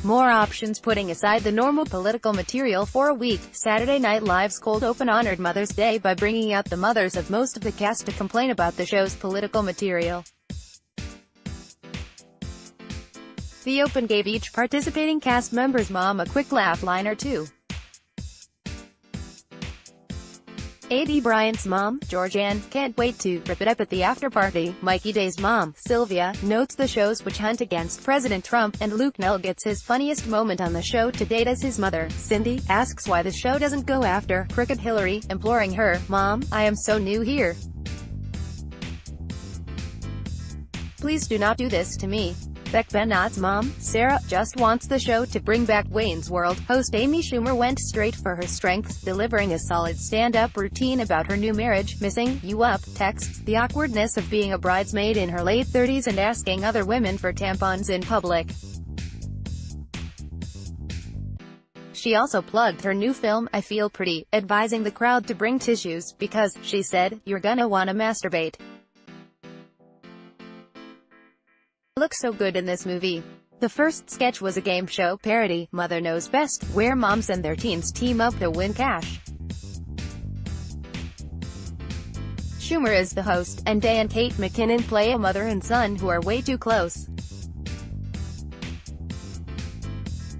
more options. Putting aside the normal political material for a week, Saturday Night Live's cold open honored Mother's Day by bringing out the mothers of most of the cast to complain about the show's political material. The open gave each participating cast member's mom a quick laugh line or two. Aidy Bryant's mom, Georganne, can't wait to rip it up at the after-party. Mikey Day's mom, Sylvia, notes the show's witch hunt against President Trump, and Luke Null gets his funniest moment on the show to date as his mother, Cindy, asks why the show doesn't go after Crooked Hillary, imploring her, "Mom, I am so new here. Please do not do this to me." Beck Bennott's mom, Sarah, just wants the show to bring back Wayne's World. Host Amy Schumer went straight for her strengths, delivering a solid stand-up routine about her new marriage, missing "you up" texts, the awkwardness of being a bridesmaid in her late 30s and asking other women for tampons in public. She also plugged her new film, I Feel Pretty, advising the crowd to bring tissues, because, she said, "you're gonna wanna masturbate. Look so good in this movie." The first sketch was a game show parody, Mother Knows Best, where moms and their teens team up to win cash. Schumer is the host, and Day and Kate McKinnon play a mother and son who are way too close.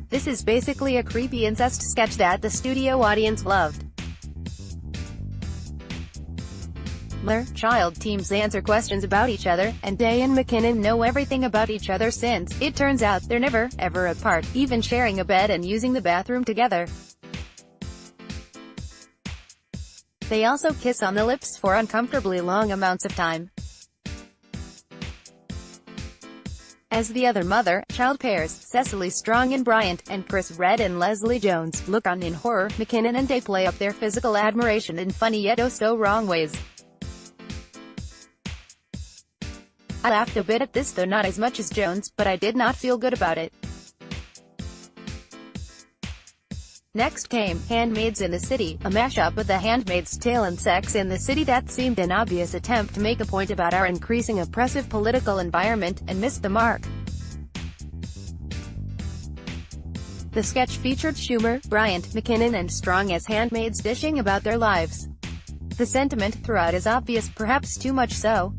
This is basically a creepy incest sketch that the studio audience loved. Mother-child teams answer questions about each other, and Day and McKinnon know everything about each other since, it turns out, they're never, ever apart, even sharing a bed and using the bathroom together. They also kiss on the lips for uncomfortably long amounts of time. As the other mother-child pairs, Cecily Strong and Bryant, and Chris Redd and Leslie Jones, look on in horror, McKinnon and Day play up their physical admiration in funny yet oh-so-wrong ways. I laughed a bit at this, though not as much as Jones, but I did not feel good about it. Next came Handmaids in the City, a mashup of The Handmaid's Tale and Sex in the City that seemed an obvious attempt to make a point about our increasing oppressive political environment, and missed the mark. The sketch featured Schumer, Bryant, McKinnon and Strong as handmaids dishing about their lives. The sentiment throughout is obvious, perhaps too much so.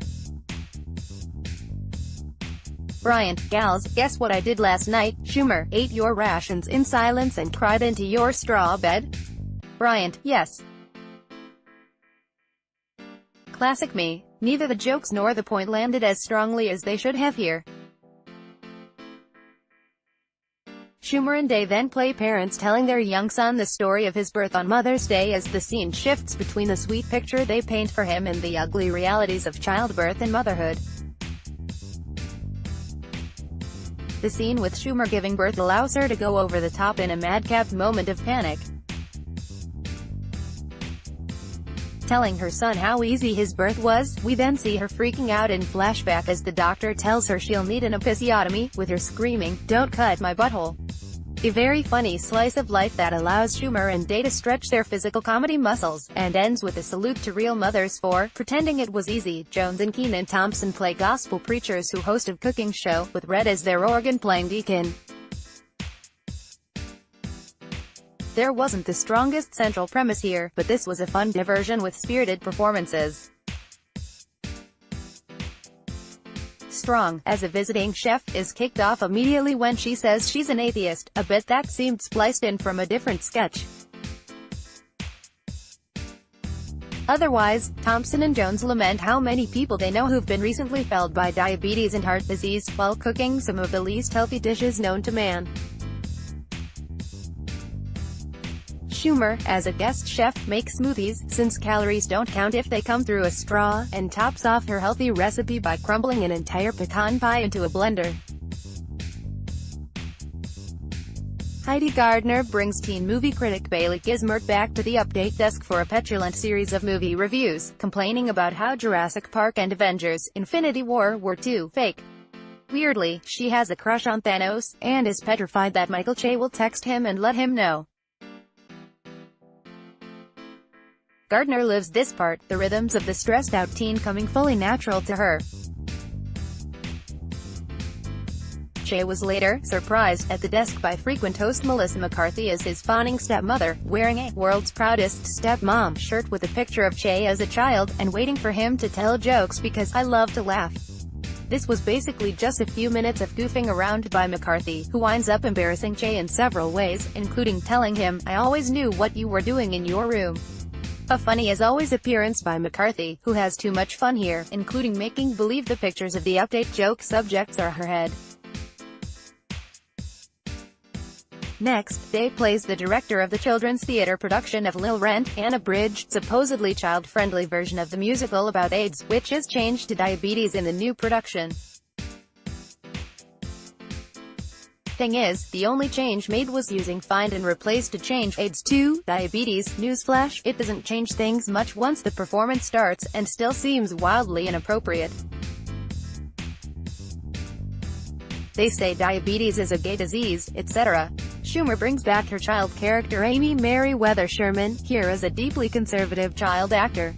Bryant, "Gals, guess what I did last night?" Schumer, "Ate your rations in silence and cried into your straw bed." Bryant, "Yes. Classic me." Neither the jokes nor the point landed as strongly as they should have here. Schumer and Day then play parents telling their young son the story of his birth on Mother's Day as the scene shifts between the sweet picture they paint for him and the ugly realities of childbirth and motherhood. The scene with Schumer giving birth allows her to go over the top in a madcap moment of panic, telling her son how easy his birth was. We then see her freaking out in flashback as the doctor tells her she'll need an episiotomy, with her screaming, "Don't cut my butthole." A very funny slice of life that allows Schumer and Day to stretch their physical comedy muscles, and ends with a salute to real mothers for pretending it was easy. Jones and Kenan Thompson play gospel preachers who host a cooking show, with Redd as their organ-playing deacon. There wasn't the strongest central premise here, but this was a fun diversion with spirited performances. Strong, as a visiting chef, is kicked off immediately when she says she's an atheist, a bit that seemed spliced in from a different sketch. Otherwise, Thompson and Jones lament how many people they know who've been recently felled by diabetes and heart disease, while cooking some of the least healthy dishes known to man. Schumer, as a guest chef, makes smoothies, since calories don't count if they come through a straw, and tops off her healthy recipe by crumbling an entire pecan pie into a blender. Heidi Gardner brings teen movie critic Bailey Gizmert back to the update desk for a petulant series of movie reviews, complaining about how Jurassic Park and Avengers: Infinity War were too fake. Weirdly, she has a crush on Thanos, and is petrified that Michael Che will text him and let him know. Gardner lives this part, the rhythms of the stressed-out teen coming fully natural to her. Che was later surprised at the desk by frequent host Melissa McCarthy as his fawning stepmother, wearing a "World's Proudest Stepmom" shirt with a picture of Che as a child, and waiting for him to tell jokes because "I love to laugh." This was basically just a few minutes of goofing around by McCarthy, who winds up embarrassing Che in several ways, including telling him, "I always knew what you were doing in your room." A funny as always appearance by McCarthy, who has too much fun here, including making believe the pictures of the update joke subjects are her head. Next, Day plays the director of the children's theater production of Lil Rent, an abridged, supposedly child-friendly version of the musical about AIDS, which is changed to diabetes in the new production. Thing is, the only change made was using find and replace to change AIDS to diabetes. Newsflash, it doesn't change things much once the performance starts, and still seems wildly inappropriate. They say diabetes is a gay disease, etc. Schumer brings back her child character Amy Meriwether Sherman, here as a deeply conservative child actor.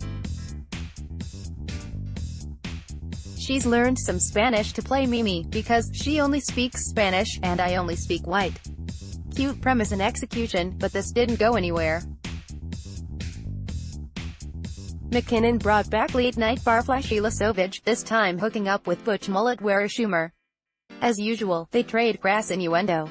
She's learned some Spanish to play Mimi, because she only speaks Spanish, and I only speak white. Cute premise and execution, but this didn't go anywhere. McKinnon brought back late-night barfly Sheila Sovich, this time hooking up with butch mullet-wearer Schumer. As usual, they trade crass innuendo.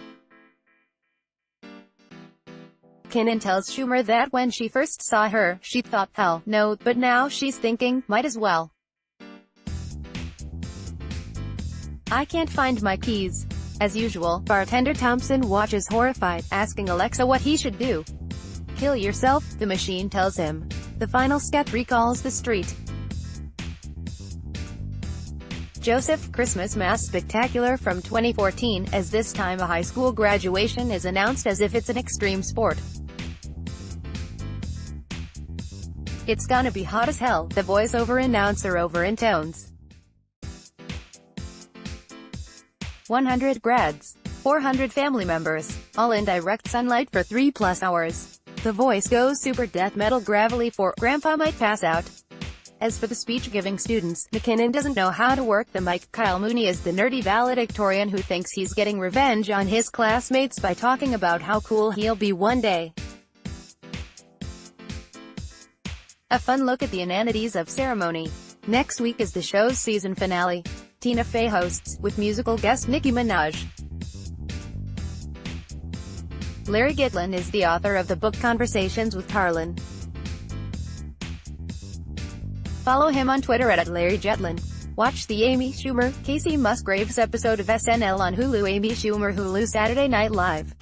McKinnon tells Schumer that when she first saw her, she thought, hell, no, but now she's thinking, might as well. I can't find my keys. As usual, bartender Thompson watches horrified, asking Alexa what he should do. Kill yourself, the machine tells him. The final step recalls the street. Joseph Christmas Mass Spectacular from 2014, as this time a high school graduation is announced as if it's an extreme sport. It's gonna be hot as hell, the voiceover announcer over in tones. 100 grads, 400 family members, all in direct sunlight for 3+ hours. The voice goes super death metal gravelly for "Grandpa might pass out." As for the speech-giving students, McKinnon doesn't know how to work the mic. Kyle Mooney is the nerdy valedictorian who thinks he's getting revenge on his classmates by talking about how cool he'll be one day. A fun look at the inanities of ceremony. Next week is the show's season finale. Tina Fey hosts, with musical guest Nicki Minaj. Larry Gitlin is the author of the book Conversations with Carlin. Follow him on Twitter at @LarryJetlin. Watch the Amy Schumer, Casey Musgraves episode of SNL on Hulu. Amy Schumer Hulu Saturday Night Live.